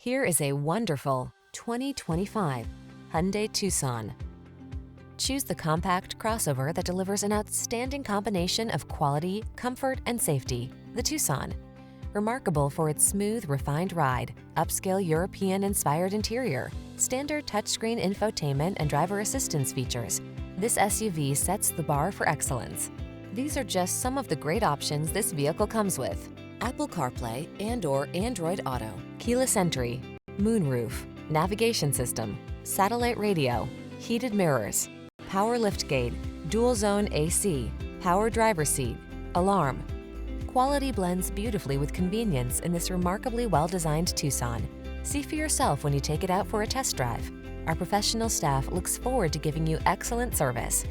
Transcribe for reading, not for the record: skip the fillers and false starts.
Here is a wonderful 2025 Hyundai Tucson. Choose the compact crossover that delivers an outstanding combination of quality, comfort, and safety. The Tucson. Remarkable for its smooth, refined ride, upscale European-inspired interior, standard touchscreen infotainment and driver assistance features, this SUV sets the bar for excellence. These are just some of the great options this vehicle comes with: Apple CarPlay and/or Android Auto, keyless entry, moonroof, navigation system, satellite radio, heated mirrors, power liftgate, dual zone AC, power driver seat, alarm. Quality blends beautifully with convenience in this remarkably well-designed Tucson. See for yourself when you take it out for a test drive. Our professional staff looks forward to giving you excellent service.